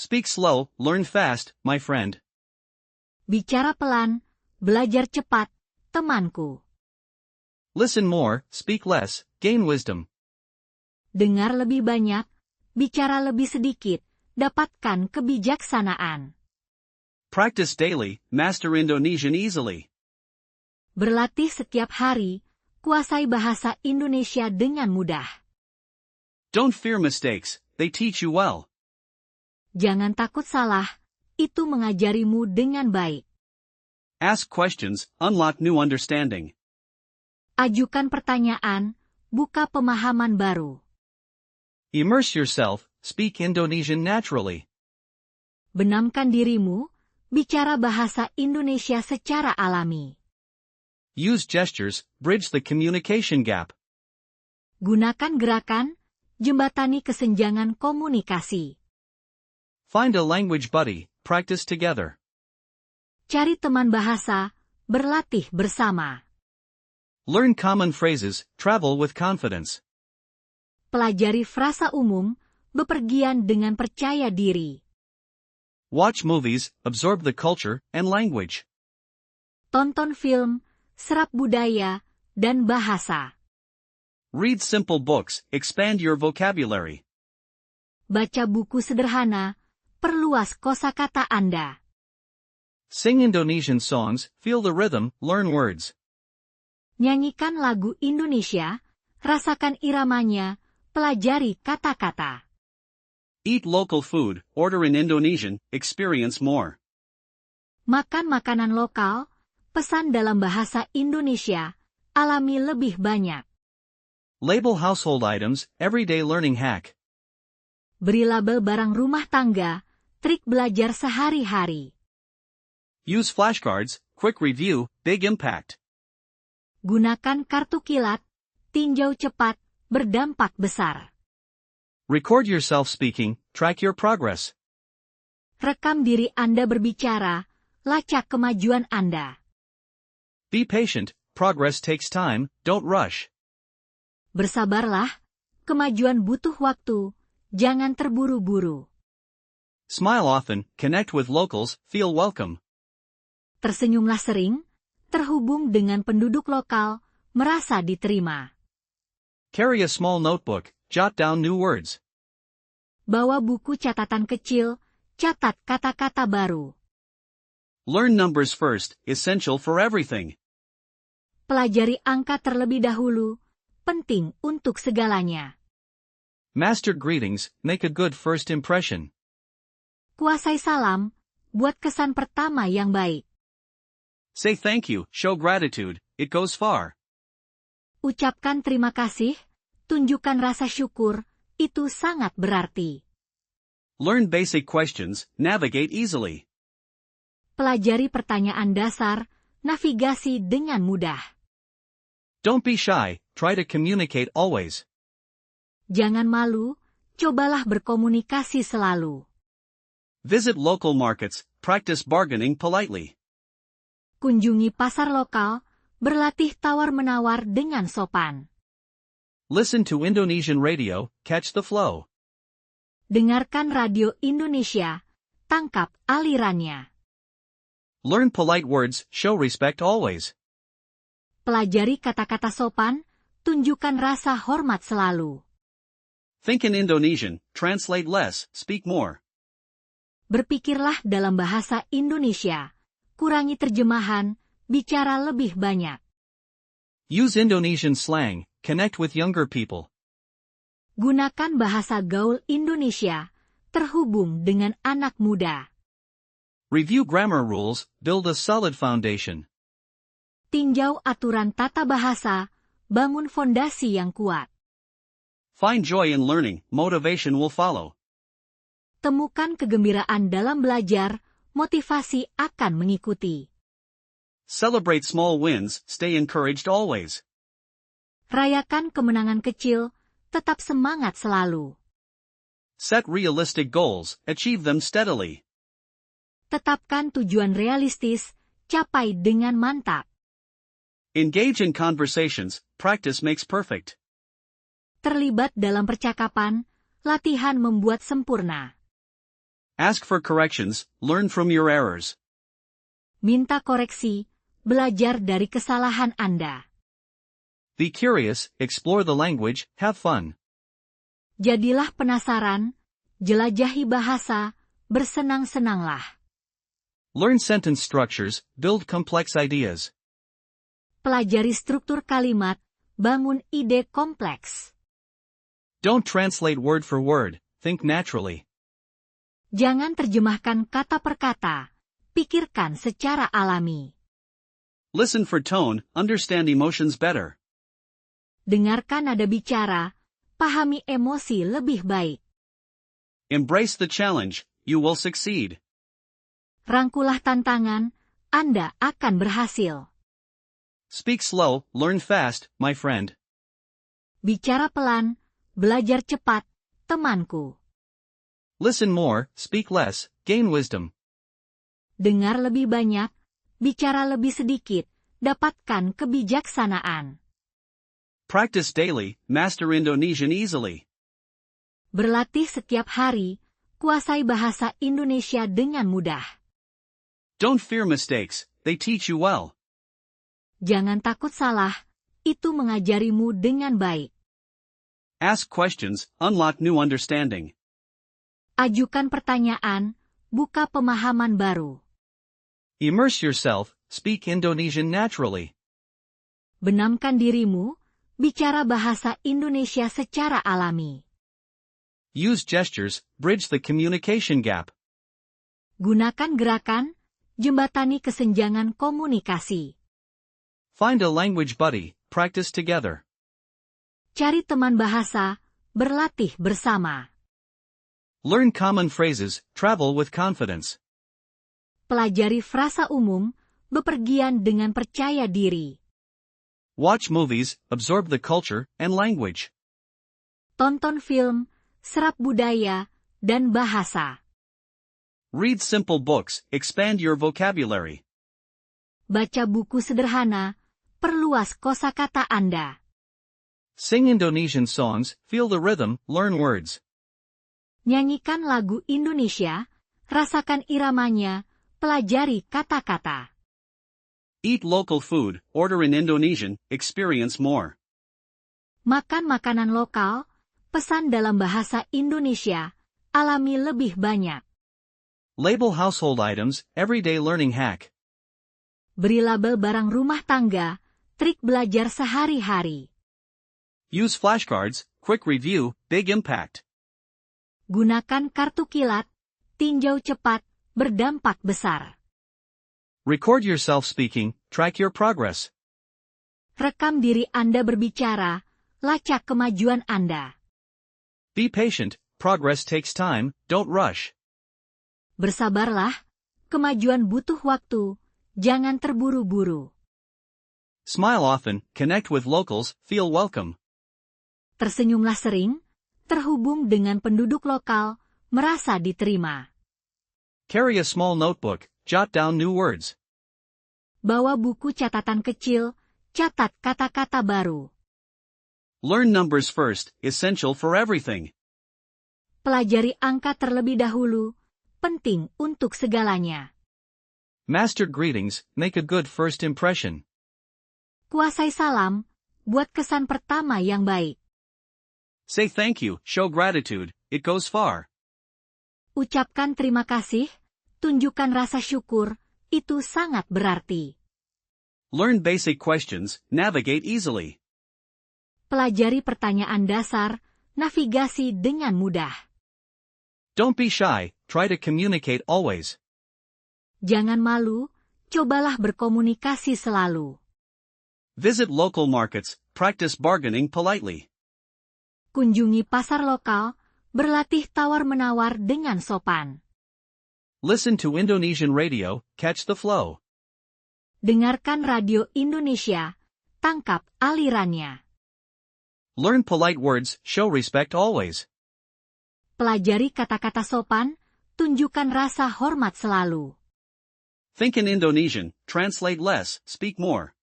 speak slow, learn fast, my friend. Bicara pelan, belajar cepat, temanku. Listen more, speak less, gain wisdom. Dengar lebih banyak, bicara lebih sedikit, dapatkan kebijaksanaan. Practice daily, master Indonesian easily. Berlatih setiap hari, kuasai bahasa Indonesia dengan mudah. Don't fear mistakes, they teach you well. Jangan takut salah, itu mengajarimu dengan baik. Ask questions, unlock new understanding. Ajukan pertanyaan, buka pemahaman baru. Immerse yourself, speak Indonesian naturally. Benamkan dirimu, bicara bahasa Indonesia secara alami. Use gestures, bridge the communication gap. Gunakan gerakan, jembatani kesenjangan komunikasi. Find a language buddy, practice together. Cari teman bahasa, berlatih bersama. Learn common phrases, travel with confidence. Pelajari frasa umum, bepergian dengan percaya diri. Watch movies, absorb the culture and language. Tonton film, serap budaya, dan bahasa. Read simple books, expand your vocabulary. Baca buku sederhana, perluas kosakata Anda. Sing Indonesian songs, feel the rhythm, learn words. Nyanyikan lagu Indonesia, rasakan iramanya, pelajari kata-kata. Eat local food, order in Indonesian, experience more. Makan makanan lokal, pesan dalam bahasa Indonesia, alami lebih banyak. Label household items, everyday learning hack. Beri label barang rumah tangga, trik belajar sehari-hari. Use flashcards, quick review, big impact. Gunakan kartu kilat, tinjau cepat, berdampak besar. Record yourself speaking, track your progress. Rekam diri Anda berbicara, lacak kemajuan Anda. Be patient, progress takes time, don't rush. Bersabarlah, kemajuan butuh waktu, jangan terburu-buru. Smile often, connect with locals, feel welcome. Tersenyumlah sering, terhubung dengan penduduk lokal, merasa diterima. Carry a small notebook, jot down new words. Bawa buku catatan kecil, catat kata-kata baru. Learn numbers first, essential for everything. Pelajari angka terlebih dahulu, penting untuk segalanya. Master greetings, make a good first impression. Kuasai salam, buat kesan pertama yang baik. Say thank you, show gratitude, it goes far. Ucapkan terima kasih, tunjukkan rasa syukur, itu sangat berarti. Learn basic questions, navigate easily. Pelajari pertanyaan dasar, navigasi dengan mudah. Don't be shy, try to communicate always. Jangan malu, cobalah berkomunikasi selalu. Visit local markets, practice bargaining politely. Kunjungi pasar lokal, berlatih tawar-menawar dengan sopan. Listen to Indonesian radio, catch the flow. Dengarkan radio Indonesia, tangkap alirannya. Learn polite words, show respect always. Pelajari kata-kata sopan, tunjukkan rasa hormat selalu. Think in Indonesian, translate less, speak more. Berpikirlah dalam bahasa Indonesia, kurangi terjemahan, bicara lebih banyak. Use Indonesian slang, connect with younger people. Gunakan bahasa gaul Indonesia, terhubung dengan anak muda. Review grammar rules, build a solid foundation. Tinjau aturan tata bahasa, bangun fondasi yang kuat. Find joy in learning, motivation will follow. Temukan kegembiraan dalam belajar, motivasi akan mengikuti. Celebrate small wins, stay encouraged always. Rayakan kemenangan kecil, tetap semangat selalu. Set realistic goals, achieve them steadily. Tetapkan tujuan realistis, capai dengan mantap. Engage in conversations, practice makes perfect. Terlibat dalam percakapan, latihan membuat sempurna. Ask for corrections, learn from your errors. Minta koreksi, belajar dari kesalahan Anda. Be curious, explore the language, have fun. Jadilah penasaran, jelajahi bahasa, bersenang-senanglah. Learn sentence structures, build complex ideas. Pelajari struktur kalimat, bangun ide kompleks. Don't translate word for word, think naturally. Jangan terjemahkan kata per kata, pikirkan secara alami. Listen for tone, understand emotions better. Dengarkan nada bicara, pahami emosi lebih baik. Embrace the challenge, you will succeed. Rangkulah tantangan, Anda akan berhasil. Speak slow, learn fast, my friend. Bicara pelan, belajar cepat, temanku. Listen more, speak less, gain wisdom. Dengar lebih banyak, bicara lebih sedikit, dapatkan kebijaksanaan. Practice daily, master Indonesian easily. Berlatih setiap hari, kuasai bahasa Indonesia dengan mudah. Don't fear mistakes, they teach you well. Jangan takut salah, itu mengajarimu dengan baik. Ask questions, unlock new understanding. Ajukan pertanyaan, buka pemahaman baru. Immerse yourself, speak Indonesian naturally. Benamkan dirimu, bicara bahasa Indonesia secara alami. Use gestures, bridge the communication gap. Gunakan gerakan, jembatani kesenjangan komunikasi. Find a language buddy, practice together. Cari teman bahasa, berlatih bersama. Learn common phrases, travel with confidence. Pelajari frasa umum, bepergian dengan percaya diri. Watch movies, absorb the culture and language. Tonton film, serap budaya, dan bahasa. Read simple books, expand your vocabulary. Baca buku sederhana, perluas kosakata Anda. Sing Indonesian songs, feel the rhythm, learn words. Nyanyikan lagu Indonesia, rasakan iramanya, pelajari kata-kata. Eat local food, order in Indonesian, experience more. Makan makanan lokal, pesan dalam bahasa Indonesia, alami lebih banyak. Label household items, everyday learning hack. Beri label barang rumah tangga, trik belajar sehari-hari. Use flashcards, quick review, big impact. Gunakan kartu kilat, tinjau cepat, berdampak besar. Record yourself speaking, track your progress. Rekam diri Anda berbicara, lacak kemajuan Anda. Be patient, progress takes time, don't rush. Bersabarlah, kemajuan butuh waktu, jangan terburu-buru. Smile often, connect with locals, feel welcome. Tersenyumlah sering, terhubung dengan penduduk lokal, merasa diterima. Carry a small notebook, jot down new words. Bawa buku catatan kecil, catat kata-kata baru. Learn numbers first, essential for everything. Pelajari angka terlebih dahulu, penting untuk segalanya. Master greetings, make a good first impression. Kuasai salam, buat kesan pertama yang baik. Say thank you, show gratitude, it goes far. Ucapkan terima kasih, tunjukkan rasa syukur, itu sangat berarti. Learn basic questions, navigate easily. Pelajari pertanyaan dasar, navigasi dengan mudah. Don't be shy, try to communicate always. Jangan malu, cobalah berkomunikasi selalu. Visit local markets, practice bargaining politely. Kunjungi pasar lokal, berlatih tawar-menawar dengan sopan. Listen to Indonesian radio, catch the flow. Dengarkan radio Indonesia, tangkap alirannya. Learn polite words, show respect always. Pelajari kata-kata sopan, tunjukkan rasa hormat selalu. Think in Indonesian, translate less, speak more.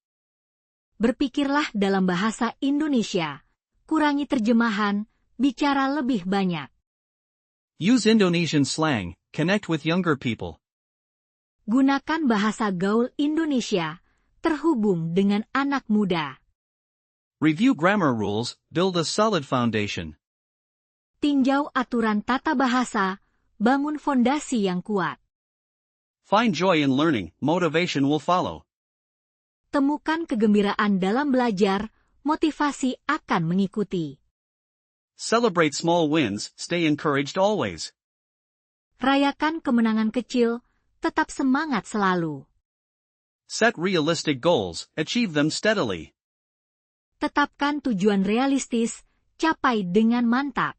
Berpikirlah dalam bahasa Indonesia. Kurangi terjemahan, bicara lebih banyak. Use Indonesian slang, connect with younger people. Gunakan bahasa gaul Indonesia, terhubung dengan anak muda. Review grammar rules, build a solid foundation. Tinjau aturan tata bahasa, bangun fondasi yang kuat. Find joy in learning, motivation will follow. Temukan kegembiraan dalam belajar, motivasi akan mengikuti. Celebrate small wins, stay encouraged always. Rayakan kemenangan kecil, tetap semangat selalu. Set realistic goals, achieve them steadily. Tetapkan tujuan realistis, capai dengan mantap.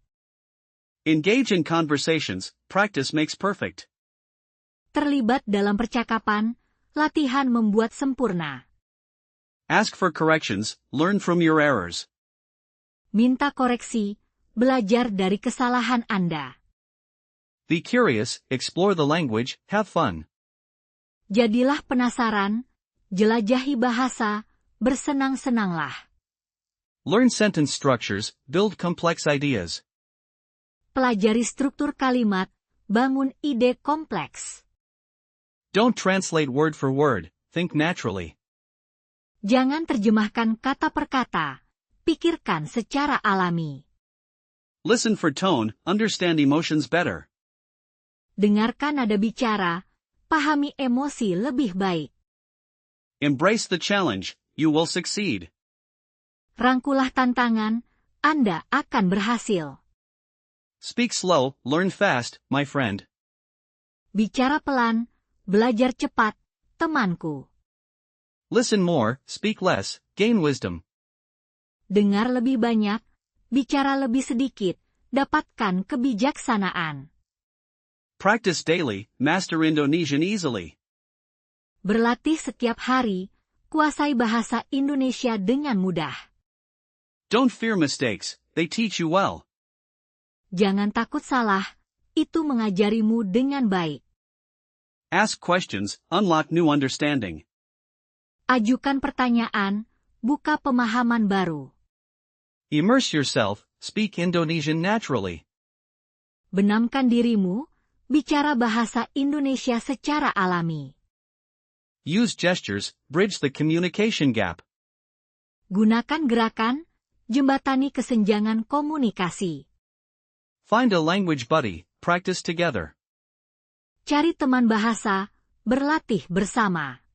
Engage in conversations, practice makes perfect. Terlibat dalam percakapan, latihan membuat sempurna. Ask for corrections, learn from your errors. Minta koreksi, belajar dari kesalahan Anda. Be curious, explore the language, have fun. Jadilah penasaran, jelajahi bahasa, bersenang-senanglah. Learn sentence structures, build complex ideas. Pelajari struktur kalimat, bangun ide kompleks. Don't translate word for word, think naturally. Jangan terjemahkan kata per kata, pikirkan secara alami. Listen for tone, understand emotions better. Dengarkan nada bicara, pahami emosi lebih baik. Embrace the challenge, you will succeed. Rangkulah tantangan, Anda akan berhasil. Speak slow, learn fast, my friend. Bicara pelan, belajar cepat, temanku. Listen more, speak less, gain wisdom. Dengar lebih banyak, bicara lebih sedikit, dapatkan kebijaksanaan. Practice daily, master Indonesian easily. Berlatih setiap hari, kuasai bahasa Indonesia dengan mudah. Don't fear mistakes, they teach you well. Jangan takut salah, itu mengajarimu dengan baik. Ask questions, unlock new understanding. Ajukan pertanyaan, buka pemahaman baru. Immerse yourself, speak Indonesian naturally. Benamkan dirimu, bicara bahasa Indonesia secara alami. Use gestures, bridge the communication gap. Gunakan gerakan, jembatani kesenjangan komunikasi. Find a language buddy, practice together. Cari teman bahasa, berlatih bersama.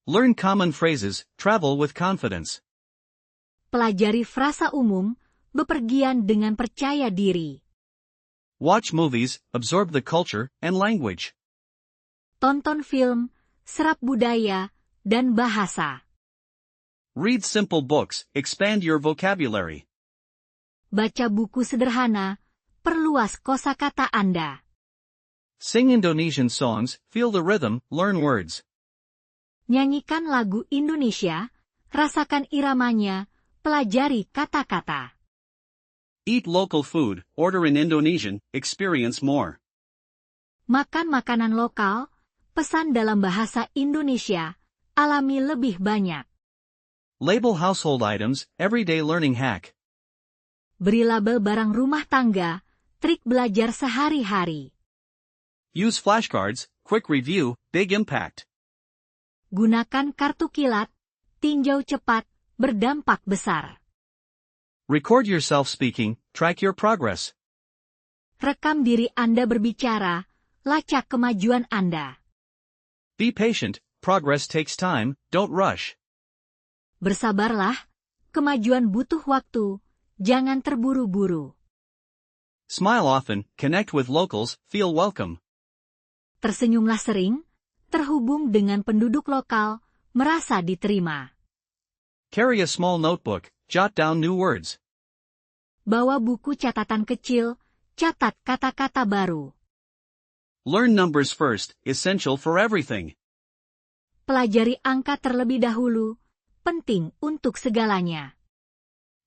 Learn common phrases, travel with confidence. Pelajari frasa umum, bepergian dengan percaya diri. Watch movies, absorb the culture and language. Tonton film, serap budaya, dan bahasa. Read simple books, expand your vocabulary. Baca buku sederhana, perluas kosakata Anda. Sing Indonesian songs, feel the rhythm, learn words. Nyanyikan lagu Indonesia, rasakan iramanya, pelajari kata-kata. Eat local food, order in Indonesian, experience more. Makan makanan lokal, pesan dalam bahasa Indonesia, alami lebih banyak. Label household items, everyday learning hack. Beri label barang rumah tangga, trik belajar sehari-hari. Use flashcards, quick review, big impact. Gunakan kartu kilat, tinjau cepat, berdampak besar. Record yourself speaking, track your progress. Rekam diri Anda berbicara, lacak kemajuan Anda. Be patient, progress takes time, don't rush. Bersabarlah, kemajuan butuh waktu, jangan terburu-buru. Smile often, connect with locals, feel welcome. Tersenyumlah sering, terhubung dengan penduduk lokal, merasa diterima. Carry a small notebook, jot down new words. Bawa buku catatan kecil, catat kata-kata baru. Learn numbers first, essential for everything. Pelajari angka terlebih dahulu, penting untuk segalanya.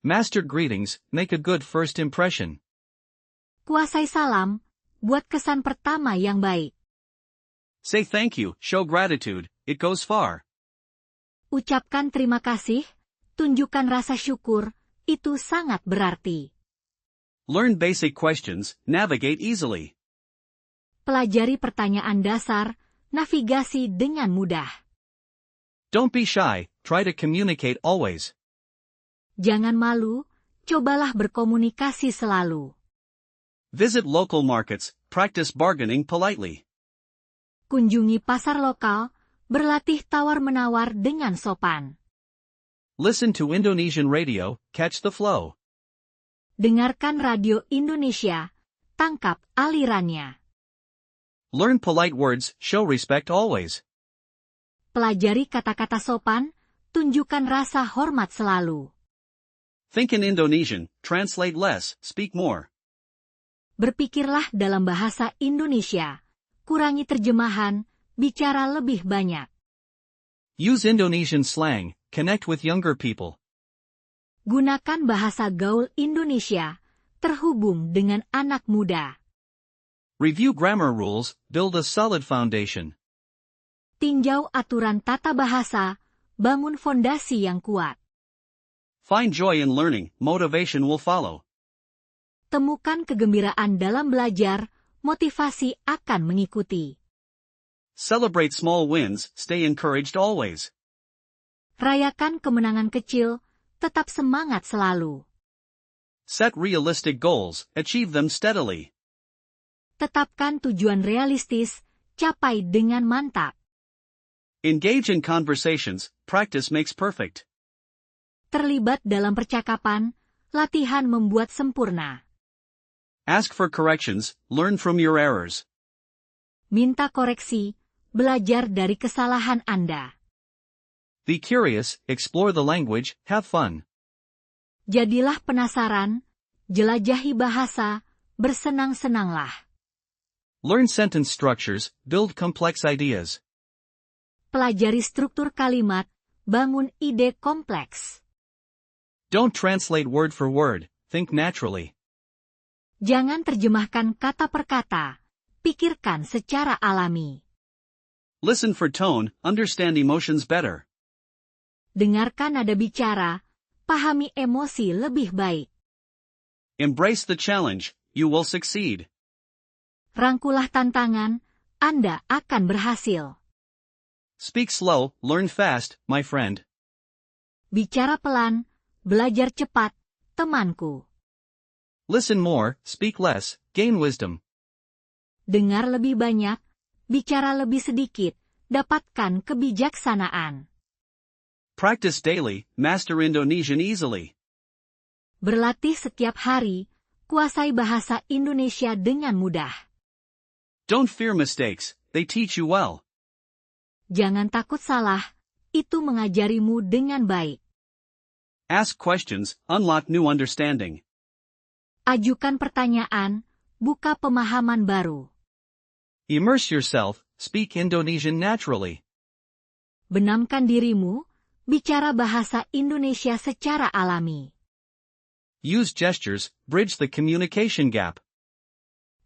Master greetings, make a good first impression. Kuasai salam, buat kesan pertama yang baik. Say thank you, show gratitude, it goes far. Ucapkan terima kasih, tunjukkan rasa syukur, itu sangat berarti. Learn basic questions, navigate easily. Pelajari pertanyaan dasar, navigasi dengan mudah. Don't be shy, try to communicate always. Jangan malu, cobalah berkomunikasi selalu. Visit local markets, practice bargaining politely. Kunjungi pasar lokal, berlatih tawar-menawar dengan sopan. Listen to Indonesian radio, catch the flow. Dengarkan radio Indonesia, tangkap alirannya. Learn polite words, show respect always. Pelajari kata-kata sopan, tunjukkan rasa hormat selalu. Think in Indonesian, translate less, speak more. Berpikirlah dalam bahasa Indonesia, kurangi terjemahan, bicara lebih banyak. Use Indonesian slang, connect with younger people. Gunakan bahasa gaul Indonesia, terhubung dengan anak muda. Review grammar rules, build a solid foundation. Tinjau aturan tata bahasa, bangun fondasi yang kuat. Find joy in learning, motivation will follow. Temukan kegembiraan dalam belajar, motivasi akan mengikuti. Celebrate small wins, stay encouraged always. Rayakan kemenangan kecil, tetap semangat selalu. Set realistic goals, achieve them steadily. Tetapkan tujuan realistis, capai dengan mantap. Engage in conversations, practice makes perfect. Terlibat dalam percakapan, latihan membuat sempurna. Ask for corrections, learn from your errors. Minta koreksi, belajar dari kesalahan Anda. Be curious, explore the language, have fun. Jadilah penasaran, jelajahi bahasa, bersenang-senanglah. Learn sentence structures, build complex ideas. Pelajari struktur kalimat, bangun ide kompleks. Don't translate word for word, think naturally. Jangan terjemahkan kata per kata, pikirkan secara alami. Listen for tone, understand emotions better. Dengarkan nada bicara, pahami emosi lebih baik. Embrace the challenge, you will succeed. Rangkulah tantangan, Anda akan berhasil. Speak slow, learn fast, my friend. Bicara pelan, belajar cepat, temanku. Listen more, speak less, gain wisdom. Dengar lebih banyak, bicara lebih sedikit, dapatkan kebijaksanaan. Practice daily, master Indonesian easily. Berlatih setiap hari, kuasai bahasa Indonesia dengan mudah. Don't fear mistakes, they teach you well. Jangan takut salah, itu mengajarimu dengan baik. Ask questions, unlock new understanding. Ajukan pertanyaan, buka pemahaman baru. Immerse yourself, speak Indonesian naturally. Benamkan dirimu, bicara bahasa Indonesia secara alami. Use gestures, bridge the communication gap.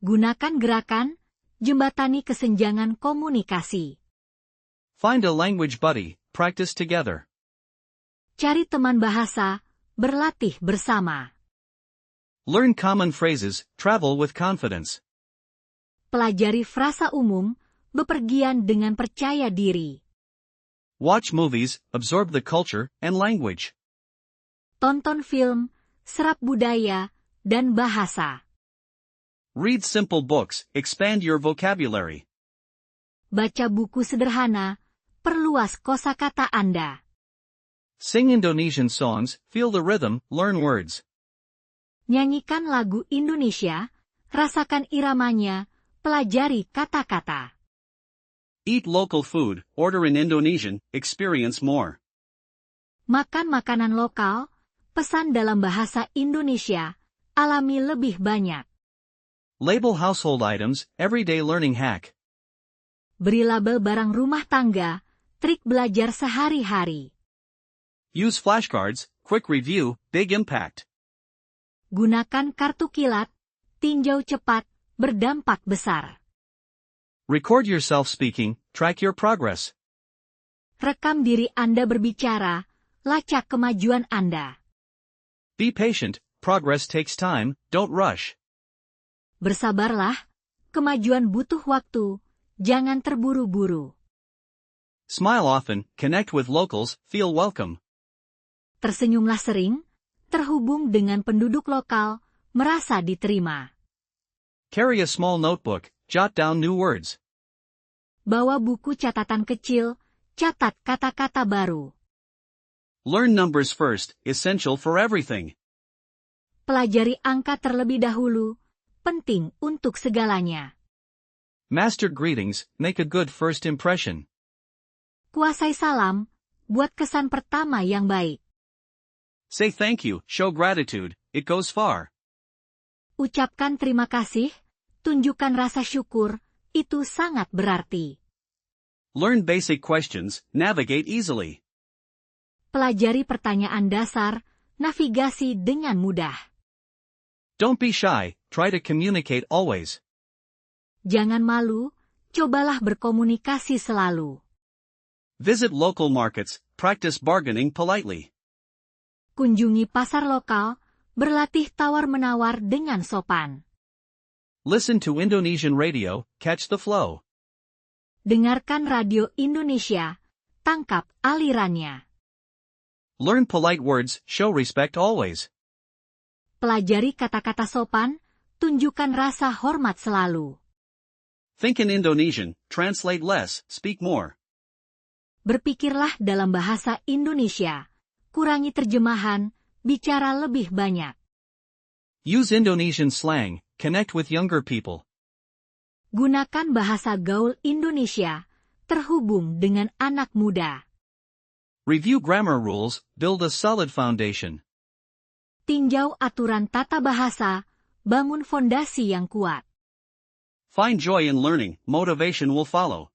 Gunakan gerakan, jembatani kesenjangan komunikasi. Find a language buddy, practice together. Cari teman bahasa, berlatih bersama. Learn common phrases, travel with confidence. Pelajari frasa umum, bepergian dengan percaya diri. Watch movies, absorb the culture and language. Tonton film, serap budaya, dan bahasa. Read simple books, expand your vocabulary. Baca buku sederhana, perluas kosakata Anda. Sing Indonesian songs, feel the rhythm, learn words. Nyanyikan lagu Indonesia, rasakan iramanya, pelajari kata-kata. Eat local food, order in Indonesian, experience more. Makan makanan lokal, pesan dalam bahasa Indonesia, alami lebih banyak. Label household items, everyday learning hack. Beri label barang rumah tangga, trik belajar sehari-hari. Use flashcards, quick review, big impact. Gunakan kartu kilat, tinjau cepat, berdampak besar. Record yourself speaking, track your progress. Rekam diri Anda berbicara, lacak kemajuan Anda. Be patient, progress takes time, don't rush. Bersabarlah, Kemajuan butuh waktu, jangan terburu-buru. Smile often, connect with locals, feel welcome. Tersenyumlah sering, terhubung dengan penduduk lokal, merasa diterima. Carry a small notebook, jot down new words. Bawa buku catatan kecil, catat kata-kata baru. Learn numbers first, essential for everything. Pelajari angka terlebih dahulu, penting untuk segalanya. Master greetings, make a good first impression. Kuasai salam, buat kesan pertama yang baik. Say thank you, show gratitude, it goes far. Ucapkan terima kasih, tunjukkan rasa syukur, itu sangat berarti. Learn basic questions, navigate easily. Pelajari pertanyaan dasar, navigasi dengan mudah. Don't be shy, try to communicate always. Jangan malu, cobalah berkomunikasi selalu. Visit local markets, practice bargaining politely. Kunjungi pasar lokal, berlatih tawar-menawar dengan sopan. Listen to Indonesian radio, catch the flow. Dengarkan radio Indonesia, tangkap alirannya. Learn polite words, show respect always. Pelajari kata-kata sopan, tunjukkan rasa hormat selalu. Think in Indonesian, translate less, speak more. Berpikirlah dalam bahasa Indonesia, kurangi terjemahan, bicara lebih banyak. Use Indonesian slang, connect with younger people. Gunakan bahasa gaul Indonesia, terhubung dengan anak muda. Review grammar rules, build a solid foundation. Tinjau aturan tata bahasa, bangun fondasi yang kuat. Find joy in learning, motivation will follow.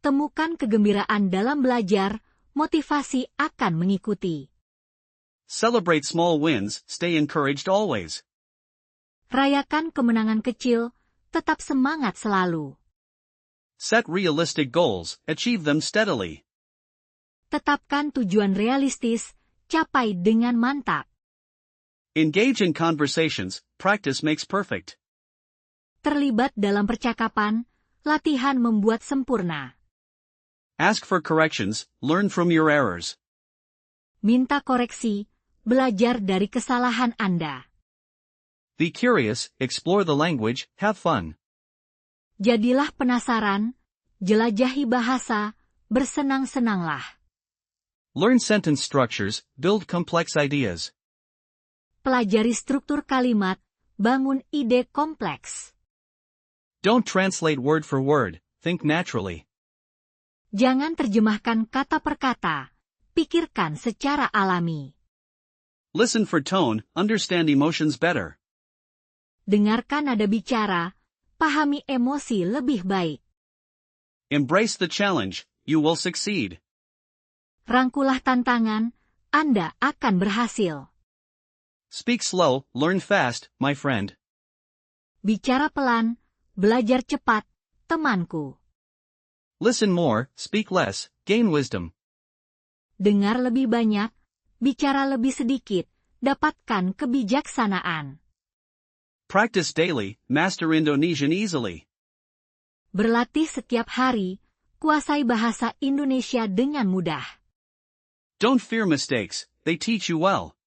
Temukan kegembiraan dalam belajar, motivasi akan mengikuti. Celebrate small wins, stay encouraged always. Rayakan kemenangan kecil, tetap semangat selalu. Set realistic goals, achieve them steadily. Tetapkan tujuan realistis, capai dengan mantap. Engage in conversations, practice makes perfect. Terlibat dalam percakapan, latihan membuat sempurna. Ask for corrections, learn from your errors. Minta koreksi, belajar dari kesalahan Anda. Be curious, explore the language, have fun. Jadilah penasaran, jelajahi bahasa, bersenang-senanglah. Learn sentence structures, build complex ideas. Pelajari struktur kalimat, bangun ide kompleks. Don't translate word for word, think naturally. Jangan terjemahkan kata per kata, pikirkan secara alami. Listen for tone, understand emotions better. Dengarkan nada bicara, pahami emosi lebih baik. Embrace the challenge, you will succeed. Rangkulah tantangan, Anda akan berhasil. Speak slow, learn fast, my friend. Bicara pelan, belajar cepat, temanku. Listen more, speak less, gain wisdom. Dengar lebih banyak, bicara lebih sedikit, dapatkan kebijaksanaan. Practice daily, master Indonesian easily. Berlatih setiap hari, kuasai bahasa Indonesia dengan mudah. Don't fear mistakes, they teach you well.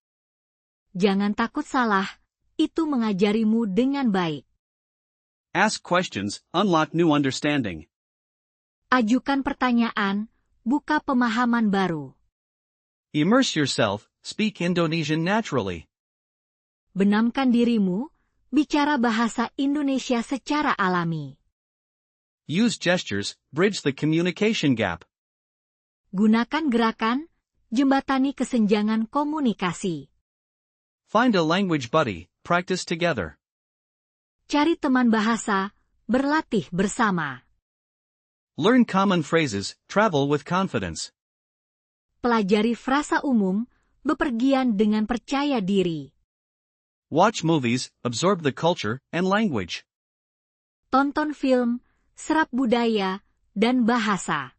Jangan takut salah, itu mengajarimu dengan baik. Ask questions, unlock new understanding. Ajukan pertanyaan, buka pemahaman baru. Immerse yourself, speak Indonesian naturally. Benamkan dirimu, bicara bahasa Indonesia secara alami. Use gestures, bridge the communication gap. Gunakan gerakan, jembatani kesenjangan komunikasi. Find a language buddy, practice together. Cari teman bahasa, berlatih bersama. Learn common phrases, travel with confidence. Pelajari frasa umum, bepergian dengan percaya diri. Watch movies, absorb the culture and language. Tonton film, serap budaya, dan bahasa.